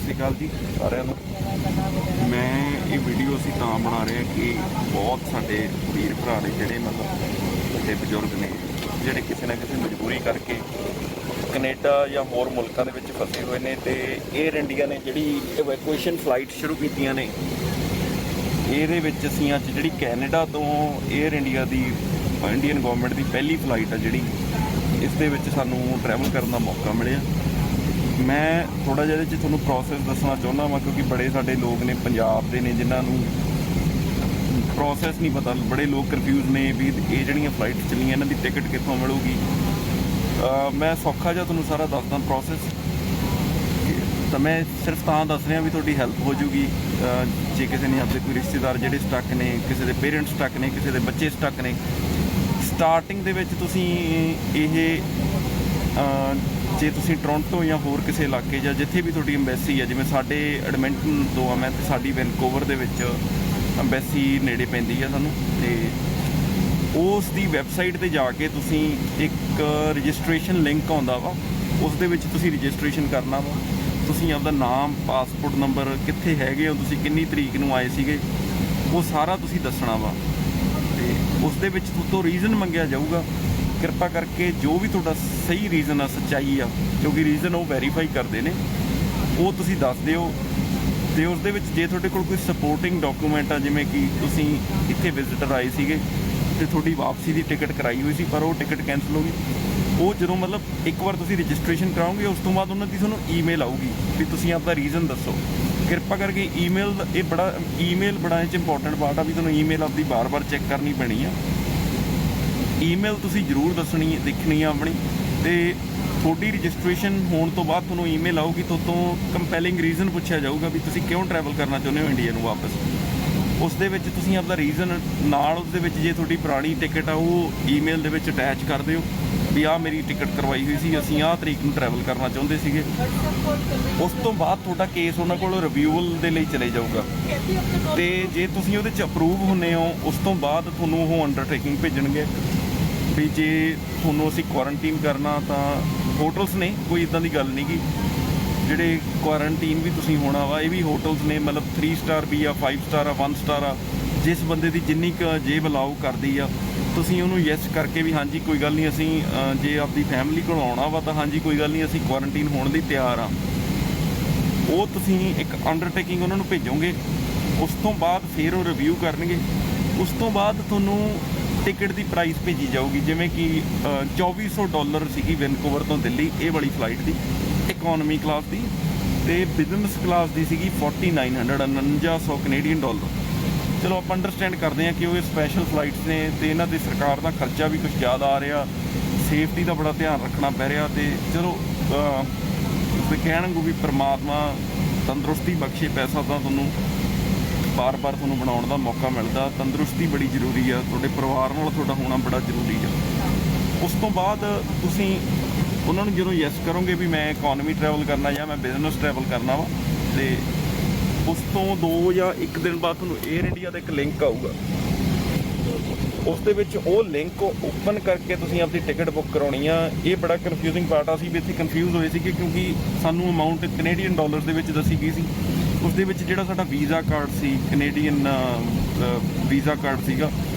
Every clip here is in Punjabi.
ਸ਼੍ਰੀ ਅਕਾਲ ਜੀ ਸਾਰਿਆਂ ਨੂੰ। ਮੈਂ ਇਹ ਵੀਡੀਓ ਅਸੀਂ ਤਾਂ ਬਣਾ ਰਹੇ ਹਾਂ ਕਿ ਬਹੁਤ ਸਾਡੇ ਵੀਰ ਭਰਾ ਨੇ ਜਿਹੜੇ ਮਤਲਬ ਵੱਡੇ ਬਜ਼ੁਰਗ ਨੇ ਜਿਹੜੇ ਕਿਸੇ ਨਾ ਕਿਸੇ ਮਜਬੂਰੀ ਕਰਕੇ ਕੈਨੇਡਾ ਜਾਂ ਹੋਰ ਮੁਲਕਾਂ ਦੇ ਵਿੱਚ ਫਸੇ ਹੋਏ ਨੇ ਤੇ ਏਅਰ ਇੰਡੀਆ ਨੇ ਜਿਹੜੀ ਇਵੈਕੂਏਸ਼ਨ ਫਲਾਈਟ ਸ਼ੁਰੂ ਕੀਤੀਆਂ ਨੇ। ਇਹਦੇ ਵਿੱਚ ਅਸੀਂ ਅੱਜ ਜਿਹੜੀ ਕੈਨੇਡਾ ਤੋਂ ਏਅਰ ਇੰਡੀਆ ਦੀ ਇੰਡੀਅਨ ਗਵਰਨਮੈਂਟ ਦੀ ਪਹਿਲੀ ਫਲਾਈਟ ਆ ਜਿਹੜੀ, ਇਸ ਦੇ ਵਿੱਚ ਸਾਨੂੰ ਟਰੈਵਲ ਕਰਨ ਦਾ ਮੌਕਾ ਮਿਲਿਆ। ਮੈਂ ਥੋੜ੍ਹਾ ਜਿਹਾ ਇਹਦੇ 'ਚ ਤੁਹਾਨੂੰ ਪ੍ਰੋਸੈਸ ਦੱਸਣਾ ਚਾਹੁੰਦਾ ਵਾਂ ਕਿਉਂਕਿ ਬੜੇ ਸਾਡੇ ਲੋਕ ਨੇ ਪੰਜਾਬ ਦੇ ਨੇ ਜਿਨ੍ਹਾਂ ਨੂੰ ਪ੍ਰੋਸੈਸ ਨਹੀਂ ਪਤਾ, ਬੜੇ ਲੋਕ ਕਨਫਿਊਜ਼ ਨੇ ਵੀ ਇਹ ਜਿਹੜੀਆਂ ਫਲਾਈਟਸ ਚੱਲੀਆਂ ਇਹਨਾਂ ਦੀ ਟਿਕਟ ਕਿੱਥੋਂ ਮਿਲੂਗੀ। ਮੈਂ ਸੌਖਾ ਜਿਹਾ ਤੁਹਾਨੂੰ ਸਾਰਾ ਦੱਸਦਾ ਪ੍ਰੋਸੈਸ, ਤਾਂ ਮੈਂ ਸਿਰਫ ਤਾਂ ਦੱਸ ਰਿਹਾ ਵੀ ਤੁਹਾਡੀ ਹੈਲਪ ਹੋ ਜੂਗੀ। ਜੇ ਕਿਸੇ ਨੇ ਆਪਣੇ ਕੋਈ ਰਿਸ਼ਤੇਦਾਰ ਜਿਹੜੇ ਸਟੱਕ ਨੇ, ਕਿਸੇ ਦੇ ਪੇਰੈਂਟਸ ਸਟੱਕ ਨੇ, ਕਿਸੇ ਦੇ ਬੱਚੇ ਸਟੱਕ ਨੇ, ਸਟਾਰਟਿੰਗ ਦੇ ਵਿੱਚ ਤੁਸੀਂ ਇਹ ਜੇ ਤੁਸੀਂ ਟੋਰਾਂਟੋ ਜਾਂ ਹੋਰ ਕਿਸੇ ਇਲਾਕੇ ਜਾਂ ਜਿੱਥੇ ਵੀ ਤੁਹਾਡੀ ਅੰਬੈਸੀ ਹੈ, ਜਿਵੇਂ ਸਾਡੇ ਐਡਮਿੰਟਨ ਤੋਂ ਆ ਮੈਂ, ਤੇ ਸਾਡੀ ਵੈਨਕੂਵਰ ਦੇ ਵਿੱਚ ਅੰਬੈਸੀ ਨੇੜੇ ਪੈਂਦੀ ਆ ਸਾਨੂੰ, ਤੇ ਉਸ ਦੀ ਵੈਬਸਾਈਟ 'ਤੇ ਜਾ ਕੇ ਤੁਸੀਂ ਇੱਕ ਰਜਿਸਟ੍ਰੇਸ਼ਨ ਲਿੰਕ ਆਉਂਦਾ ਵਾ, ਉਸ ਦੇ ਵਿੱਚ ਤੁਸੀਂ ਰਜਿਸਟ੍ਰੇਸ਼ਨ ਕਰਨਾ ਵਾ। ਤੁਸੀਂ ਆਪਦਾ ਨਾਮ, ਪਾਸਪੋਰਟ ਨੰਬਰ, ਕਿੱਥੇ ਹੈਗੇ ਹੋ ਤੁਸੀਂ, ਕਿੰਨੀ ਤਰੀਕ ਨੂੰ ਆਏ ਸੀਗੇ, ਉਹ ਸਾਰਾ ਤੁਸੀਂ ਦੱਸਣਾ ਵਾ। ਤੇ ਉਸ ਦੇ ਵਿੱਚ ਤੋਂ ਰੀਜ਼ਨ ਮੰਗਿਆ ਜਾਊਗਾ। ਕਿਰਪਾ ਕਰਕੇ ਜੋ ਵੀ ਤੁਹਾਡਾ ਸਹੀ ਰੀਜ਼ਨ ਆ, ਸੱਚਾਈ ਆ, ਕਿਉਂਕਿ ਰੀਜ਼ਨ ਉਹ ਵੈਰੀਫਾਈ ਕਰਦੇ ਨੇ, ਉਹ ਤੁਸੀਂ ਦੱਸ ਦਿਓ। ਅਤੇ ਉਸ ਦੇ ਵਿੱਚ ਜੇ ਤੁਹਾਡੇ ਕੋਲ ਕੋਈ ਸਪੋਰਟਿੰਗ ਡਾਕੂਮੈਂਟ ਆ, ਜਿਵੇਂ ਕਿ ਤੁਸੀਂ ਇੱਥੇ ਵਿਜ਼ਿਟਰ ਆਏ ਸੀਗੇ ਅਤੇ ਤੁਹਾਡੀ ਵਾਪਸੀ ਦੀ ਟਿਕਟ ਕਰਾਈ ਹੋਈ ਸੀ ਪਰ ਉਹ ਟਿਕਟ ਕੈਂਸਲ ਹੋ ਗਈ, ਉਹ ਜਦੋਂ ਮਤਲਬ ਇੱਕ ਵਾਰ ਤੁਸੀਂ ਰਜਿਸਟ੍ਰੇਸ਼ਨ ਕਰਾਓਗੇ ਉਸ ਤੋਂ ਬਾਅਦ ਉਹਨਾਂ ਦੀ ਤੁਹਾਨੂੰ ਈਮੇਲ ਆਊਗੀ ਵੀ ਤੁਸੀਂ ਆਪਦਾ ਰੀਜ਼ਨ ਦੱਸੋ। ਕਿਰਪਾ ਕਰਕੇ ਈਮੇਲ, ਇਹ ਈਮੇਲ ਬੜਾ ਇਹ 'ਚ ਇੰਪੋਰਟੈਂਟ ਪਾਰਟ ਆ ਵੀ ਤੁਹਾਨੂੰ ਈਮੇਲ ਆਪਦੀ ਬਾਰ-ਬਾਰ ਚੈੱਕ ਕਰਨੀ ਪੈਣੀ ਆ। ਈਮੇਲ ਤੁਸੀਂ ਜ਼ਰੂਰ ਦੇਖਣੀ ਆ ਆਪਣੀ, ਅਤੇ ਤੁਹਾਡੀ ਰਜਿਸਟ੍ਰੇਸ਼ਨ ਹੋਣ ਤੋਂ ਬਾਅਦ ਤੁਹਾਨੂੰ ਈਮੇਲ ਆਊਗੀ, ਤੋਂ ਕੰਪੈਲਿੰਗ ਰੀਜ਼ਨ ਪੁੱਛਿਆ ਜਾਊਗਾ ਵੀ ਤੁਸੀਂ ਕਿਉਂ ਟਰੈਵਲ ਕਰਨਾ ਚਾਹੁੰਦੇ ਹੋ ਇੰਡੀਆ ਨੂੰ ਵਾਪਸ। ਉਸ ਦੇ ਵਿੱਚ ਤੁਸੀਂ ਆਪਦਾ ਰੀਜ਼ਨ ਨਾਲ, ਉਸ ਦੇ ਵਿੱਚ ਜੇ ਤੁਹਾਡੀ ਪੁਰਾਣੀ ਟਿਕਟ ਆ ਉਹ ਈਮੇਲ ਦੇ ਵਿੱਚ ਅਟੈਚ ਕਰ ਦਿਓ ਵੀ ਆਹ ਮੇਰੀ ਟਿਕਟ ਕਰਵਾਈ ਹੋਈ ਸੀ, ਅਸੀਂ ਆਹ ਤਰੀਕ ਨੂੰ ਟਰੈਵਲ ਕਰਨਾ ਚਾਹੁੰਦੇ ਸੀਗੇ। ਉਸ ਤੋਂ ਬਾਅਦ ਤੁਹਾਡਾ ਕੇਸ ਉਹਨਾਂ ਕੋਲ ਰਿਵਿਊਅਲ ਦੇ ਲਈ ਚਲੇ ਜਾਊਗਾ, ਅਤੇ ਜੇ ਤੁਸੀਂ ਉਹਦੇ 'ਚ ਅਪਰੂਵ ਹੁੰਦੇ ਹੋ ਉਸ ਤੋਂ ਬਾਅਦ ਤੁਹਾਨੂੰ ਉਹ ਅੰਡਰਟੇਕਿੰਗ ਭੇਜਣਗੇ ਵੀ ਜੇ ਤੁਹਾਨੂੰ ਅਸੀਂ ਕੁਆਰੰਟੀਨ ਕਰਨਾ ਤਾਂ ਹੋਟਲਸ ਨੇ, ਕੋਈ ਇੱਦਾਂ ਦੀ ਗੱਲ ਨਹੀਂ ਗੀ। ਜਿਹੜੇ ਕੁਆਰੰਟੀਨ ਵੀ ਤੁਸੀਂ ਹੋਣਾ ਵਾ, ਇਹ ਵੀ ਹੋਟਲਸ ਨੇ, ਮਤਲਬ 3 ਸਟਾਰ ਵੀ ਆ, 5 ਸਟਾਰ ਆ, 1 ਸਟਾਰ ਆ। ਜਿਸ ਬੰਦੇ ਦੀ ਜਿੰਨੀ ਕੁ ਜੇਬ ਅਲਾਓ ਕਰਦੀ ਆ ਤੁਸੀਂ ਉਹਨੂੰ ਯੈਸ ਕਰਕੇ ਵੀ ਹਾਂਜੀ ਕੋਈ ਗੱਲ ਨਹੀਂ, ਅਸੀਂ ਜੇ ਆਪਦੀ ਫੈਮਿਲੀ ਕੋਲ ਆਉਣਾ ਵਾ ਤਾਂ ਹਾਂਜੀ ਕੋਈ ਗੱਲ ਨਹੀਂ, ਅਸੀਂ ਕੁਆਰੰਟੀਨ ਹੋਣ ਲਈ ਤਿਆਰ ਆ। ਉਹ ਤੁਸੀਂ ਇੱਕ ਅੰਡਰਟੇਕਿੰਗ ਉਹਨਾਂ ਨੂੰ ਭੇਜੋਗੇ। ਉਸ ਤੋਂ ਬਾਅਦ ਫਿਰ ਉਹ ਰਿਵਿਊ ਕਰਨਗੇ। ਉਸ ਤੋਂ ਬਾਅਦ ਤੁਹਾਨੂੰ ਟਿਕਟ ਦੀ ਪ੍ਰਾਈਸ ਭੇਜੀ ਜਾਊਗੀ, ਜਿਵੇਂ ਕਿ $2400 ਸੀਗੀ ਵੈਨਕੂਵਰ ਤੋਂ ਦਿੱਲੀ ਇਹ ਵਾਲੀ ਫਲਾਈਟ ਦੀ, ਇਕੋਨਮੀ ਕਲਾਸ ਦੀ, ਅਤੇ ਬਿਜ਼ਨਸ ਕਲਾਸ ਦੀ ਸੀਗੀ $4900 ਕੈਨੇਡੀਅਨ ਡਾਲਰ। ਚਲੋ ਆਪਾਂ ਅੰਡਰਸਟੈਂਡ ਕਰਦੇ ਹਾਂ ਕਿ ਉਹ ਸਪੈਸ਼ਲ ਫਲਾਈਟਸ ਨੇ ਅਤੇ ਇਹਨਾਂ ਦੀ ਸਰਕਾਰ ਦਾ ਖਰਚਾ ਵੀ ਕੁਝ ਜ਼ਿਆਦਾ ਆ ਰਿਹਾ, ਸੇਫਟੀ ਦਾ ਬੜਾ ਧਿਆਨ ਰੱਖਣਾ ਪੈ ਰਿਹਾ, ਅਤੇ ਚਲੋ ਕਹਿਣਗੇ ਵੀ ਪਰਮਾਤਮਾ ਤੰਦਰੁਸਤੀ ਬਖਸ਼ੇ, ਪੈਸਾ ਤਾਂ ਤੁਹਾਨੂੰ ਬਾਰ-ਬਾਰ ਤੁਹਾਨੂੰ ਬਣਾਉਣ ਦਾ ਮੌਕਾ ਮਿਲਦਾ, ਤੰਦਰੁਸਤੀ ਬੜੀ ਜ਼ਰੂਰੀ ਆ, ਤੁਹਾਡੇ ਪਰਿਵਾਰ ਨਾਲ ਤੁਹਾਡਾ ਹੋਣਾ ਬੜਾ ਜ਼ਰੂਰੀ ਆ। ਉਸ ਤੋਂ ਬਾਅਦ ਤੁਸੀਂ ਉਹਨਾਂ ਨੂੰ ਜਦੋਂ ਯੈਸ ਕਰੋਗੇ ਵੀ ਮੈਂ ਇਕੋਨਮੀ ਟਰੈਵਲ ਕਰਨਾ ਜਾਂ ਮੈਂ ਬਿਜ਼ਨਸ ਟਰੈਵਲ ਕਰਨਾ ਵਾ, ਅਤੇ ਉਸ ਤੋਂ 2 ਜਾਂ 1 ਦਿਨ ਬਾਅਦ ਤੁਹਾਨੂੰ ਏਅਰ ਇੰਡੀਆ ਦਾ ਇੱਕ ਲਿੰਕ ਆਊਗਾ। ਉਸ ਦੇ ਵਿੱਚ ਉਹ ਲਿੰਕ ਓਪਨ ਕਰਕੇ ਤੁਸੀਂ ਆਪਣੀ ਟਿਕਟ ਬੁੱਕ ਕਰਾਉਣੀ ਆ। ਇਹ ਬੜਾ ਕਨਫਿਊਜ਼ਿੰਗ ਪਾਰਟ ਆ, ਅਸੀਂ ਵੀ ਇੱਥੇ ਕਨਫਿਊਜ਼ ਹੋਏ ਸੀਗੇ ਕਿਉਂਕਿ ਸਾਨੂੰ ਅਮਾਊਂਟ ਕੈਨੇਡੀਅਨ ਡਾਲਰ ਦੇ ਵਿੱਚ ਦੱਸੀ ਗਈ ਸੀ। ਉਸ ਦੇ ਵਿੱਚ ਜਿਹੜਾ ਸਾਡਾ ਵੀਜ਼ਾ ਕਾਰਡ ਸੀ, ਕੈਨੇਡੀਅਨ ਵੀਜ਼ਾ ਕਾਰਡ ਸੀਗਾ,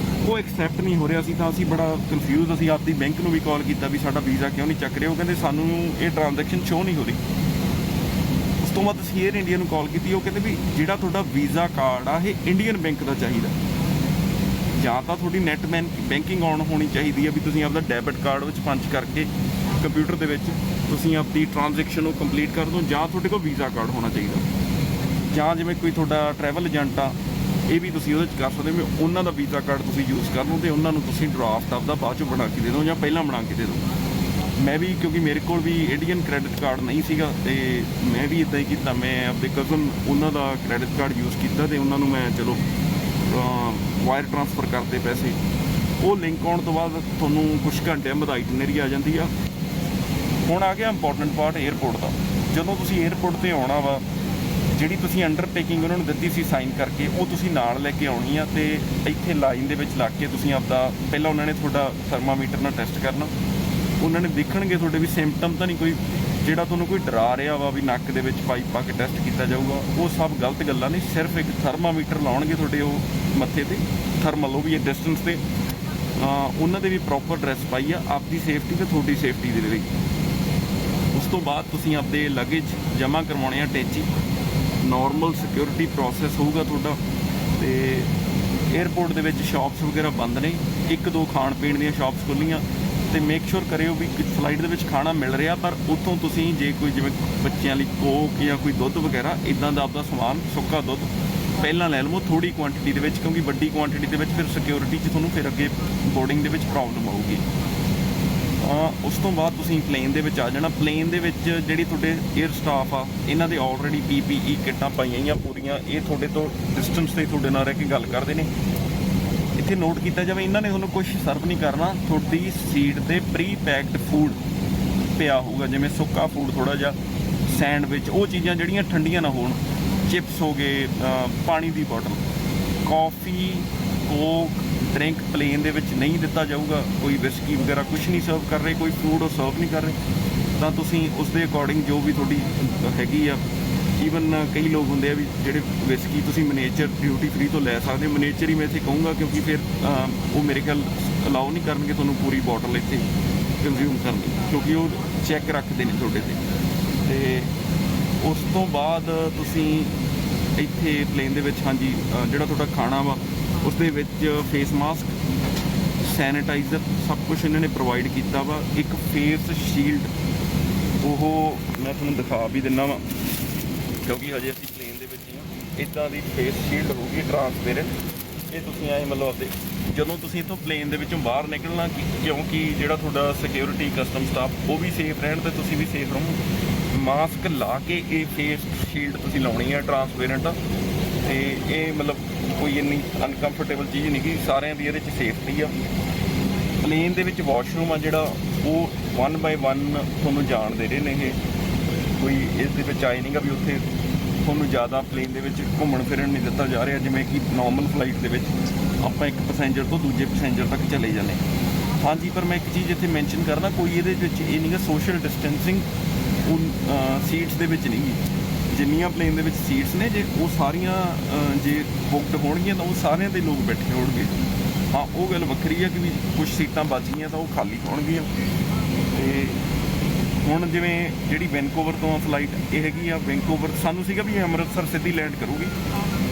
ਉਹ ਐਕਸੈਪਟ ਨਹੀਂ ਹੋ ਰਿਹਾ ਸੀ, ਤਾਂ ਅਸੀਂ ਬੜਾ ਕਨਫਿਊਜ਼, ਅਸੀਂ ਆਪਦੀ ਬੈਂਕ ਨੂੰ ਵੀ ਕਾਲ ਕੀਤਾ ਵੀ ਸਾਡਾ ਵੀਜ਼ਾ ਕਿਉਂ ਨਹੀਂ ਚੱਕ ਰਿਹਾ। ਉਹ ਕਹਿੰਦੇ ਸਾਨੂੰ ਇਹ ਟ੍ਰਾਂਜੈਕਸ਼ਨ ਸ਼ੋ ਨਹੀਂ ਹੋ ਰਹੀ। ਉਸ ਤੋਂ ਬਾਅਦ ਅਸੀਂ ਏਅਰ ਇੰਡੀਆ ਨੂੰ ਕਾਲ ਕੀਤੀ, ਉਹ ਕਹਿੰਦੇ ਵੀ ਜਿਹੜਾ ਤੁਹਾਡਾ ਵੀਜ਼ਾ ਕਾਰਡ ਆ ਇਹ ਇੰਡੀਅਨ ਬੈਂਕ ਦਾ ਚਾਹੀਦਾ, ਜਾਂ ਤਾਂ ਤੁਹਾਡੀ ਨੈੱਟ ਬੈਂਕਿੰਗ ਔਨ ਹੋਣੀ ਚਾਹੀਦੀ ਹੈ ਵੀ ਤੁਸੀਂ ਆਪਦਾ ਡੈਬਿਟ ਕਾਰਡ ਵਿੱਚ ਪੰਚ ਕਰਕੇ ਕੰਪਿਊਟਰ ਦੇ ਵਿੱਚ ਤੁਸੀਂ ਆਪਦੀ ਟ੍ਰਾਂਜੈਕਸ਼ਨ ਨੂੰ ਕੰਪਲੀਟ ਕਰ ਦਿਓ, ਜਾਂ ਤੁਹਾਡੇ ਕੋਲ ਵੀਜ਼ਾ ਕਾਰਡ ਹੋਣਾ ਚਾਹੀਦਾ, ਜਾਂ ਜਿਵੇਂ ਕੋਈ ਤੁਹਾਡਾ ਟਰੈਵਲ ਏਜੰਟ ਆ ਇਹ ਵੀ ਤੁਸੀਂ ਉਹਦੇ 'ਚ ਕਰ ਸਕਦੇ ਹੋ, ਉਹਨਾਂ ਦਾ ਵੀਜ਼ਾ ਕਾਰਡ ਤੁਸੀਂ ਯੂਜ਼ ਕਰ ਲਓ ਅਤੇ ਉਹਨਾਂ ਨੂੰ ਤੁਸੀਂ ਡਰਾਫਟ ਆਪਦਾ ਬਾਅਦ 'ਚੋਂ ਬਣਾ ਕੇ ਦੇ ਦਿਓ ਜਾਂ ਪਹਿਲਾਂ ਬਣਾ ਕੇ ਦੇ ਦਿਓ। ਮੈਂ ਵੀ ਕਿਉਂਕਿ ਮੇਰੇ ਕੋਲ ਵੀ ਇੰਡੀਅਨ ਕ੍ਰੈਡਿਟ ਕਾਰਡ ਨਹੀਂ ਸੀਗਾ ਅਤੇ ਮੈਂ ਵੀ ਇੱਦਾਂ ਹੀ ਕੀਤਾ, ਮੈਂ ਆਪਣੇ ਕਜ਼ਨ ਉਹਨਾਂ ਦਾ ਕ੍ਰੈਡਿਟ ਕਾਰਡ ਯੂਜ਼ ਕੀਤਾ ਅਤੇ ਉਹਨਾਂ ਨੂੰ ਮੈਂ ਚਲੋ ਵਾਇਰ ਟ੍ਰਾਂਸਫਰ ਕਰਤੇ ਪੈਸੇ। ਉਹ ਲਿੰਕ ਆਉਣ ਤੋਂ ਬਾਅਦ ਤੁਹਾਨੂੰ ਕੁਝ ਘੰਟਿਆਂ ਬਾਅਦ ਆਈਟਨਰੀ ਆ ਜਾਂਦੀ ਆ। ਹੁਣ ਆ ਗਿਆ ਇੰਪੋਰਟੈਂਟ ਪਾਰਟ ਏਅਰਪੋਰਟ ਦਾ। ਜਦੋਂ ਤੁਸੀਂ ਏਅਰਪੋਰਟ 'ਤੇ ਆਉਣਾ ਵਾ, ਜਿਹੜੀ ਤੁਸੀਂ ਅੰਡਰਟੇਕਿੰਗ ਉਹਨਾਂ ਨੂੰ ਦਿੱਤੀ ਸੀ ਸਾਈਨ ਕਰਕੇ, ਉਹ ਤੁਸੀਂ ਨਾਲ ਲੈ ਕੇ ਆਉਣੀ ਆ, ਅਤੇ ਇੱਥੇ ਲਾਈਨ ਦੇ ਵਿੱਚ ਲੱਗ ਕੇ ਤੁਸੀਂ ਆਪਦਾ ਪਹਿਲਾਂ ਉਹਨਾਂ ਨੇ ਤੁਹਾਡਾ ਥਰਮਾਮੀਟਰ ਨਾਲ ਟੈਸਟ ਕਰਨਾ, ਉਹਨਾਂ ਨੇ ਦੇਖਣਗੇ ਤੁਹਾਡੇ ਵੀ ਸਿੰਪਟਮ ਤਾਂ ਨਹੀਂ ਕੋਈ ਜਿਹੜਾ ਤੁਹਾਨੂੰ ਕੋਈ ਡਰਾ ਰਿਹਾ ਵਾ ਵੀ ਨੱਕ ਦੇ ਵਿੱਚ ਪਾਈਪ ਪਾ ਕੇ ਟੈਸਟ ਕੀਤਾ ਜਾਊਗਾ, ਉਹ ਸਭ ਗਲਤ ਗੱਲਾਂ ਨਹੀਂ। ਸਿਰਫ ਇੱਕ ਥਰਮਾਮੀਟਰ ਲਾਉਣਗੇ ਤੁਹਾਡੇ ਉਹ ਮੱਥੇ ਤੇ, ਥਰਮਲ, ਉਹ ਵੀ ਇਹ ਡਿਸਟੈਂਸ ਤੇ। ਉਹਨਾਂ ਦੇ ਵੀ ਪ੍ਰੋਪਰ ਡਰੈਸ ਪਾਈ ਆ, ਆਪਦੀ ਸੇਫਟੀ ਤੇ ਤੁਹਾਡੀ ਸੇਫਟੀ ਦੇ ਲਈ। ਉਸ ਤੋਂ ਬਾਅਦ ਤੁਸੀਂ ਆਪਦੇ ਲਗੇਜ ਜਮ੍ਹਾਂ ਕਰਵਾਉਣੇ ਆ ਟੈਚੀ। ਨੋਰਮਲ ਸਿਕਿਉਰਿਟੀ ਪ੍ਰੋਸੈਸ ਹੋਊਗਾ ਤੁਹਾਡਾ। ਤੇ ਏਅਰਪੋਰਟ ਦੇ ਵਿੱਚ ਸ਼ਾਪਸ ਵਗੈਰਾ ਬੰਦ ਨੇ, 1-2 ਖਾਣ ਪੀਣ ਦੀਆਂ ਸ਼ਾਪਸ ਖੁੱਲ੍ਹੀਆਂ। ਤੇ ਮੇਕ ਸ਼ੋਰ ਕਰਿਓ ਵੀ ਫਲਾਈਟ ਦੇ ਵਿੱਚ ਖਾਣਾ ਮਿਲ ਰਿਹਾ, ਪਰ ਉੱਥੋਂ ਤੁਸੀਂ ਜੇ ਕੋਈ ਜਿਵੇਂ ਬੱਚਿਆਂ ਲਈ ਕੋਕ ਜਾਂ ਕੋਈ ਦੁੱਧ ਵਗੈਰਾ ਇੱਦਾਂ ਦਾ ਆਪਦਾ ਸਮਾਨ, ਸੁੱਕਾ ਦੁੱਧ ਪਹਿਲਾਂ ਲੈ ਲਵੋ ਥੋੜ੍ਹੀ ਕੁਆਂਟੀਟੀ ਦੇ ਵਿੱਚ, ਕਿਉਂਕਿ ਵੱਡੀ ਕੁਆਂਟੀਟੀ ਦੇ ਵਿੱਚ ਫਿਰ ਸਿਕਿਉਰਿਟੀ 'ਚ ਤੁਹਾਨੂੰ ਫਿਰ ਅੱਗੇ ਬੋਰਡਿੰਗ ਦੇ ਵਿੱਚ ਪ੍ਰੋਬਲਮ ਆਊਗੀ। ਉਸ ਤੋਂ ਬਾਅਦ ਤੁਸੀਂ ਪਲੇਨ ਦੇ ਵਿੱਚ ਆ ਜਾਣਾ। ਪਲੇਨ ਦੇ ਵਿੱਚ ਜਿਹੜੀ ਤੁਹਾਡੇ ਏਅਰ ਸਟਾਫ ਆ, ਇਹਨਾਂ ਦੇ ਆਲਰੇਡੀ PPE ਕਿੱਟਾਂ ਪਾਈਆਂ ਹੋਈਆਂ ਪੂਰੀਆਂ। ਇਹ ਤੁਹਾਡੇ ਤੋਂ ਡਿਸਟੈਂਸ 'ਤੇ ਤੁਹਾਡੇ ਨਾਲ ਰਹਿ ਕੇ ਗੱਲ ਕਰਦੇ ਨੇ। ਇੱਥੇ ਨੋਟ ਕੀਤਾ ਜਾਵੇ, ਇਹਨਾਂ ਨੇ ਤੁਹਾਨੂੰ ਕੁਝ ਸਰਵ ਨਹੀਂ ਕਰਨਾ। ਤੁਹਾਡੀ ਸੀਟ 'ਤੇ ਪ੍ਰੀ ਪੈਕਡ ਫੂਡ ਪਿਆ ਹੋਊਗਾ, ਜਿਵੇਂ ਸੁੱਕਾ ਫੂਡ ਥੋੜ੍ਹਾ ਜਿਹਾ, ਸੈਂਡਵਿਚ, ਉਹ ਚੀਜ਼ਾਂ ਜਿਹੜੀਆਂ ਠੰਡੀਆਂ ਨਾ ਹੋਣ, ਚਿਪਸ ਹੋ ਗਏ, ਪਾਣੀ ਦੀ bottle, coffee, coke, drink plane ਦੇ ਵਿੱਚ ਨਹੀਂ ਦਿੱਤਾ ਜਾਊਗਾ। ਕੋਈ ਵਿਸਕੀ ਵਗੈਰਾ ਕੁਝ ਨਹੀਂ ਸਰਵ ਕਰ ਰਹੇ, ਕੋਈ ਫੂਡ ਉਹ ਸਰਵ ਨਹੀਂ ਕਰ ਰਹੇ। ਤਾਂ ਤੁਸੀਂ ਉਸ ਦੇ ਅਕੋਰਡਿੰਗ ਜੋ ਵੀ ਤੁਹਾਡੀ ਹੈਗੀ ਆ, ਈਵਨ ਕਈ ਲੋਕ ਹੁੰਦੇ ਆ ਵੀ ਜਿਹੜੇ ਵਿਸਕੀ ਤੁਸੀਂ ਮਨੇਚਰ ਡਿਊਟੀ ਫਰੀ ਤੋਂ ਲੈ ਸਕਦੇ ਹੋ। ਮਨੇਚਰ ਹੀ ਮੈਂ ਇੱਥੇ ਕਹੂੰਗਾ, ਕਿਉਂਕਿ ਫਿਰ ਉਹ ਮੇਰੇ ਖਿਆਲ ਅਲਾਓ ਨਹੀਂ ਕਰਨਗੇ ਤੁਹਾਨੂੰ ਪੂਰੀ ਬੋਟਲ ਇੱਥੇ ਕੰਜ਼ਿਊਮ ਕਰਨੀ, ਕਿਉਂਕਿ ਉਹ ਚੈੱਕ ਰੱਖਦੇ ਨੇ ਤੁਹਾਡੇ 'ਤੇ। ਤੇ ਉਸ ਤੋਂ ਬਾਅਦ ਤੁਸੀਂ ਇੱਥੇ ਪਲੇਨ ਦੇ ਵਿੱਚ, ਹਾਂਜੀ, ਜਿਹੜਾ ਤੁਹਾਡਾ ਖਾਣਾ ਵਾ ਉਸ ਦੇ ਵਿੱਚ ਫੇਸ ਮਾਸਕ, ਸੈਨੀਟਾਈਜ਼ਰ, ਸਭ ਕੁਝ ਇਹਨਾਂ ਨੇ ਪ੍ਰੋਵਾਈਡ ਕੀਤਾ ਵਾ। ਇੱਕ ਫੇਸ ਸ਼ੀਲਡ, ਉਹ ਮੈਂ ਤੁਹਾਨੂੰ ਦਿਖਾ ਵੀ ਦਿੰਦਾ ਵਾ, ਕਿਉਂਕਿ ਹਜੇ ਅਸੀਂ ਪਲੇਨ ਦੇ ਵਿੱਚ ਹੀ ਹਾਂ। ਇੱਦਾਂ ਦੀ ਫੇਸ ਸ਼ੀਲਡ ਹੋਊਗੀ ਟਰਾਂਸਪੇਰੈਂਟ। ਇਹ ਤੁਸੀਂ ਆਏ ਮਤਲਬ ਆਪਦੇ ਜਦੋਂ ਤੁਸੀਂ ਇੱਥੋਂ ਪਲੇਨ ਦੇ ਵਿੱਚੋਂ ਬਾਹਰ ਨਿਕਲਣਾ, ਕਿਉਂਕਿ ਜਿਹੜਾ ਤੁਹਾਡਾ ਸਿਕਿਉਰਿਟੀ ਕਸਟਮ ਸਟਾਫ ਉਹ ਵੀ ਸੇਫ ਰਹਿਣ ਤੇ ਤੁਸੀਂ ਵੀ ਸੇਫ ਰਹੋ। ਮਾਸਕ ਲਾ ਕੇ ਇਹ ਫੇਸ ਸ਼ੀਲਡ ਤੁਸੀਂ ਲਾਉਣੀ ਹੈ ਟਰਾਂਸਪੇਰੈਂਟ। ਤੇ ਇਹ ਮਤਲਬ ਕੋਈ ਇੰਨੀ ਅਨਕੰਫਰਟੇਬਲ ਚੀਜ਼ ਨਹੀਂ ਗੀ, ਸਾਰਿਆਂ ਦੀ ਇਹਦੇ 'ਚ ਸੇਫਟੀ ਆ। ਪਲੇਨ ਦੇ ਵਿੱਚ ਵਾਸ਼ਰੂਮ ਆ ਜਿਹੜਾ, ਉਹ 1 ਬਾਏ 1 ਤੁਹਾਨੂੰ ਜਾਣ ਦੇ ਰਹੇ ਨੇ। ਇਹ ਕੋਈ ਇਸ ਦੇ ਵਿੱਚ ਆਏ ਨਹੀਂਗਾ ਵੀ ਉੱਥੇ ਤੁਹਾਨੂੰ ਜ਼ਿਆਦਾ ਪਲੇਨ ਦੇ ਵਿੱਚ ਘੁੰਮਣ ਫਿਰਨ ਨਹੀਂ ਦਿੱਤਾ ਜਾ ਰਿਹਾ, ਜਿਵੇਂ ਕਿ ਨੋਰਮਲ ਫਲਾਈਟ ਦੇ ਵਿੱਚ ਆਪਾਂ ਇੱਕ ਪੈਸੇਂਜਰ ਤੋਂ ਦੂਜੇ ਪੈਸੇਂਜਰ ਤੱਕ ਚਲੇ ਜਾਂਦੇ। ਹਾਂਜੀ, ਪਰ ਮੈਂ ਇੱਕ ਚੀਜ਼ ਇੱਥੇ ਮੈਂਸ਼ਨ ਕਰਨਾ, ਕੋਈ ਇਹਦੇ ਵਿੱਚ ਇਹ ਨਹੀਂਗਾ ਸੋਸ਼ਲ ਡਿਸਟੈਂਸਿੰਗ ਸੀਟਸ ਦੇ ਵਿੱਚ ਨਹੀਂ ਗੀ। ਜਿੰਨੀਆਂ ਪਲੇਨ ਦੇ ਵਿੱਚ ਸੀਟਸ ਨੇ, ਜੇ ਉਹ ਸਾਰੀਆਂ ਜੇ ਬੁੱਕਡ ਹੋਣਗੀਆਂ ਤਾਂ ਉਹ ਸਾਰਿਆਂ 'ਤੇ ਲੋਕ ਬੈਠੇ ਹੋਣਗੇ। ਹਾਂ, ਉਹ ਗੱਲ ਵੱਖਰੀ ਆ ਕਿ ਵੀ ਕੁਝ ਸੀਟਾਂ ਬਚ ਗਈਆਂ ਤਾਂ ਉਹ ਖਾਲੀ ਹੋਣਗੀਆਂ। ਤੇ ਹੁਣ ਜਿਵੇਂ ਜਿਹੜੀ ਵੈਨਕੂਵਰ ਤੋਂ ਫਲਾਈਟ ਇਹ ਹੈਗੀ ਆ, ਵੈਨਕੂਵਰ ਸਾਨੂੰ ਸੀਗਾ ਵੀ ਅੰਮ੍ਰਿਤਸਰ ਸਿੱਧੀ ਲੈਂਡ ਕਰੂਗੀ,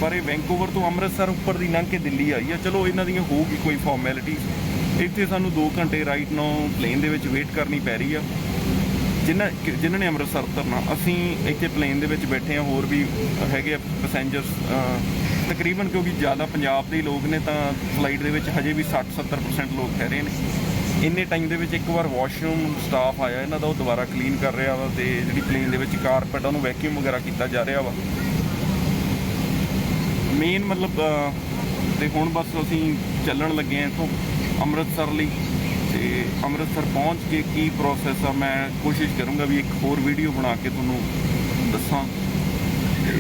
ਪਰ ਇਹ ਵੈਨਕੂਵਰ ਤੋਂ ਅੰਮ੍ਰਿਤਸਰ ਉੱਪਰ ਦੀ ਲੰਘ ਕੇ ਦਿੱਲੀ ਆਈ ਆ। ਚਲੋ ਇਹਨਾਂ ਦੀਆਂ ਹੋਊਗੀ ਕੋਈ ਫਾਰਮੈਲਿਟੀਜ਼। ਇੱਥੇ ਸਾਨੂੰ 2 ਘੰਟੇ ਰਾਈਟ ਨਾਓ ਪਲੇਨ ਦੇ ਵਿੱਚ ਵੇਟ ਕਰਨੀ ਪੈ ਰਹੀ ਆ। ਜਿਨ੍ਹਾਂ ਨੇ ਅੰਮ੍ਰਿਤਸਰ ਉਤਰਨਾ, ਅਸੀਂ ਇੱਥੇ ਪਲੇਨ ਦੇ ਵਿੱਚ ਬੈਠੇ ਹਾਂ। ਹੋਰ ਵੀ ਹੈਗੇ ਆ ਪੈਸੇਂਜਰਸ ਤਕਰੀਬਨ, ਕਿਉਂਕਿ ਜ਼ਿਆਦਾ ਪੰਜਾਬ ਦੇ ਲੋਕ ਨੇ ਤਾਂ ਫਲਾਈਟ ਦੇ ਵਿੱਚ ਹਜੇ ਵੀ 60-70% ਲੋਕ ਠਹਿਰੇ ਨੇ। ਇੰਨੇ ਟਾਈਮ ਦੇ ਵਿੱਚ ਇੱਕ ਵਾਰ ਵਾਸ਼ਰੂਮ ਸਟਾਫ ਆਇਆ ਇਹਨਾਂ ਦਾ, ਉਹ ਦੁਬਾਰਾ ਕਲੀਨ ਕਰ ਰਿਹਾ ਵਾ। ਤੇ ਜਿਹੜੀ ਪਲੇਨ ਦੇ ਵਿੱਚ ਕਾਰਪੈਟ ਉਹਨੂੰ ਵੈਕਿਊਮ ਵਗੈਰਾ ਕੀਤਾ ਜਾ ਰਿਹਾ ਵਾ। ਮੇਨ ਮਤਲਬ ਤੇ ਹੁਣ ਬਸ ਅਸੀਂ ਚੱਲਣ ਲੱਗੇ ਹਾਂ ਇੱਥੋਂ ਅੰਮ੍ਰਿਤਸਰ ਲਈ। ਤੇ ਅੰਮ੍ਰਿਤਸਰ ਪਹੁੰਚ ਕੇ ਕੀ ਪ੍ਰੋਸੈਸ ਆ, ਮੈਂ ਕੋਸ਼ਿਸ਼ ਕਰੂੰਗਾ ਵੀ ਇੱਕ ਹੋਰ ਵੀਡੀਓ ਬਣਾ ਕੇ ਤੁਹਾਨੂੰ ਦੱਸਾਂ। ਤੇ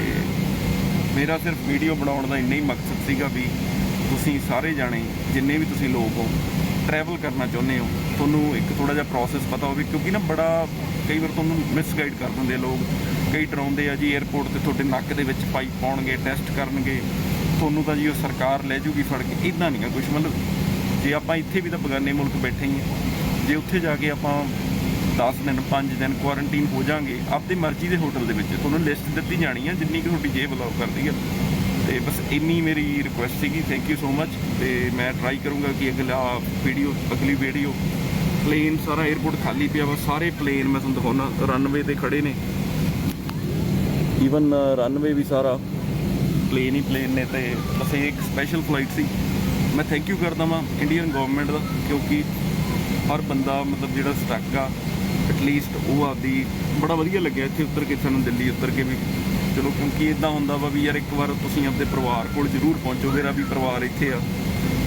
ਮੇਰਾ ਸਿਰਫ ਵੀਡੀਓ ਬਣਾਉਣ ਦਾ ਇੰਨਾ ਹੀ ਮਕਸਦ ਸੀਗਾ ਵੀ ਤੁਸੀਂ ਸਾਰੇ ਜਾਣੇ, ਜਿੰਨੇ ਵੀ ਤੁਸੀਂ ਲੋਕ ਹੋ, ਟਰੈਵਲ ਕਰਨਾ ਚਾਹੁੰਦੇ ਹੋ, ਤੁਹਾਨੂੰ ਇੱਕ ਥੋੜ੍ਹਾ ਜਿਹਾ ਪ੍ਰੋਸੈਸ ਪਤਾ ਹੋਵੇ। ਕਿਉਂਕਿ ਨਾ ਬੜਾ ਕਈ ਵਾਰ ਤੁਹਾਨੂੰ ਮਿਸਗਾਈਡ ਕਰ ਦਿੰਦੇ ਲੋਕ, ਕਈ ਡਰਾਉਂਦੇ ਆ ਜੀ ਏਅਰਪੋਰਟ 'ਤੇ ਤੁਹਾਡੇ ਨੱਕ ਦੇ ਵਿੱਚ ਪਾਈਪ ਪਾਉਣਗੇ, ਟੈਸਟ ਕਰਨਗੇ, ਤੁਹਾਨੂੰ ਤਾਂ ਜੀ ਉਹ ਸਰਕਾਰ ਲੈ ਜੂਗੀ ਫੜ ਕੇ। ਇੱਦਾਂ ਨਹੀਂ ਆ ਕੁਛ। ਮਤਲਬ ਜੇ ਆਪਾਂ ਇੱਥੇ ਵੀ ਤਾਂ ਬਗਾਨੇ ਮੁਲਕ ਬੈਠੇ ਹੀ ਹਾਂ, ਜੇ ਉੱਥੇ ਜਾ ਕੇ ਆਪਾਂ 10 ਦਿਨ 5 ਦਿਨ ਕੁਆਰੰਟੀਨ ਹੋ ਜਾਵਾਂਗੇ ਆਪਣੀ ਮਰਜ਼ੀ ਦੇ ਹੋਟਲ ਦੇ ਵਿੱਚ, ਤੁਹਾਨੂੰ ਲਿਸਟ ਦਿੱਤੀ ਜਾਣੀ ਆ ਜਿੰਨੀ ਕਿ ਤੁਹਾਡੀ ਜੇਬ ਅਲਾਓ ਕਰਦੀ ਆ। ਤੇ ਬਸ ਇੰਨੀ ਮੇਰੀ ਰਿਕੁਐਸਟ ਸੀਗੀ। Thank you so much. ਤੇ ਮੈਂ ਟਰਾਈ ਕਰੂੰਗਾ ਕਿ ਅਗਲੀ ਵੀਡੀਓ ਪਲੇਨ ਸਾਰਾ ਏਅਰਪੋਰਟ ਖਾਲੀ ਪਿਆ ਵਾ। ਸਾਰੇ ਪਲੇਨ ਮੈਂ ਤੁਹਾਨੂੰ ਦਿਖਾਉਣਾ ਰਨਵੇ 'ਤੇ ਖੜੇ ਨੇ। ਈਵਨ ਰਨਵੇ ਵੀ ਸਾਰਾ ਪਲੇਨ ਹੀ ਪਲੇਨ ਨੇ। ਤੇ ਬਸ ਇਹ ਇੱਕ ਸਪੈਸ਼ਲ ਫਲਾਈਟ ਸੀ। ਮੈਂ ਥੈਂਕ ਯੂ ਕਰਦਾ ਵਾਂ ਇੰਡੀਅਨ ਗੌਰਮੈਂਟ ਦਾ, ਕਿਉਂਕਿ ਹਰ ਬੰਦਾ ਮਤਲਬ ਜਿਹੜਾ ਸਟਕ ਆ ਐਟਲੀਸਟ ਉਹ ਆਪਦੀ ਬੜਾ ਵਧੀਆ ਲੱਗਿਆ ਇੱਥੇ ਉਤਰ ਕੇ, ਸਾਨੂੰ ਦਿੱਲੀ ਉਤਰ ਕੇ ਵੀ। ਚਲੋ, ਕਿਉਂਕਿ ਇੱਦਾਂ ਹੁੰਦਾ ਵਾ ਵੀ ਯਾਰ ਇੱਕ ਵਾਰ ਤੁਸੀਂ ਆਪਣੇ ਪਰਿਵਾਰ ਕੋਲ ਜ਼ਰੂਰ ਪਹੁੰਚੋ। ਮੇਰਾ ਵੀ ਪਰਿਵਾਰ ਇੱਥੇ ਆ,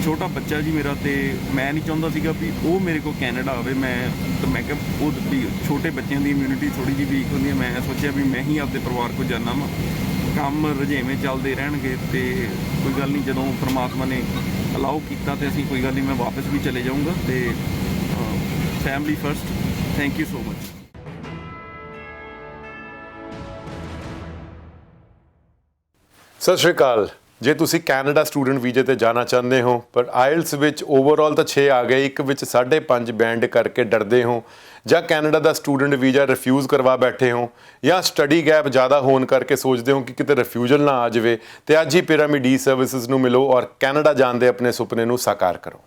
ਛੋਟਾ ਬੱਚਾ ਜੀ ਮੇਰਾ, ਤੇ ਮੈਂ ਨਹੀਂ ਚਾਹੁੰਦਾ ਸੀਗਾ ਵੀ ਉਹ ਮੇਰੇ ਕੋਲ ਕੈਨੇਡਾ ਆਵੇ। ਮੈਂ ਕਿਹਾ ਉਹ ਵੀ ਛੋਟੇ ਬੱਚਿਆਂ ਦੀ ਇਮਿਊਨਿਟੀ ਥੋੜ੍ਹੀ ਜਿਹੀ ਵੀਕ ਹੁੰਦੀ ਹੈ। ਮੈਂ ਸੋਚਿਆ ਵੀ ਮੈਂ ਹੀ ਆਪਣੇ ਪਰਿਵਾਰ ਕੋਲ ਜਾਣਾ ਵਾ, ਕੰਮ ਰੁਝੇਵੇਂ ਚੱਲਦੇ ਰਹਿਣਗੇ। ਤੇ ਕੋਈ ਗੱਲ ਨਹੀਂ, ਜਦੋਂ ਪਰਮਾਤਮਾ ਨੇ ਅਲਾਓ ਕੀਤਾ ਤੇ ਅਸੀਂ ਕੋਈ ਗੱਲ ਨਹੀਂ, ਮੈਂ ਵਾਪਸ ਵੀ ਚਲੇ ਜਾਊਂਗਾ। ਤੇ family first. Thank you so much. ਸਤਿ ਸ਼੍ਰੀ ਅਕਾਲ। ਜੇ ਤੁਸੀਂ ਕੈਨੇਡਾ ਸਟੂਡੈਂਟ ਵੀਜ਼ੇ ਤੇ ਜਾਣਾ ਚਾਹੁੰਦੇ ਹੋ ਪਰ ਆਇਲਸ ਵਿੱਚ ਓਵਰਆਲ ਤਾਂ 6 ਆ ਗਏ, ਇੱਕ ਵਿੱਚ 5.5 ਬੈਂਡ ਕਰਕੇ ਡਰਦੇ ਹੋ, ਜਾਂ ਕੈਨੇਡਾ ਦਾ ਸਟੂਡੈਂਟ ਵੀਜ਼ਾ ਰਿਫਿਊਜ਼ ਕਰਵਾ ਬੈਠੇ ਹੋ, ਜਾਂ ਸਟੱਡੀ ਗੈਪ ਜ਼ਿਆਦਾ ਹੋਣ ਕਰਕੇ ਸੋਚਦੇ ਹੋ ਕਿ ਕਿਤੇ ਰਿਫਿਊਜ਼ਲ ਨਾ ਆ ਜਾਵੇ, ਤੇ ਅੱਜ ਹੀ ਪਿਰਾਮਿਡ ਈ ਸਰਵਿਸਿਜ਼ ਨੂੰ ਮਿਲੋ ਔਰ ਕੈਨੇਡਾ ਜਾਣ ਦੇ ਆਪਣੇ ਸੁਪਨੇ ਨੂੰ ਸਾਕਾਰ ਕਰੋ।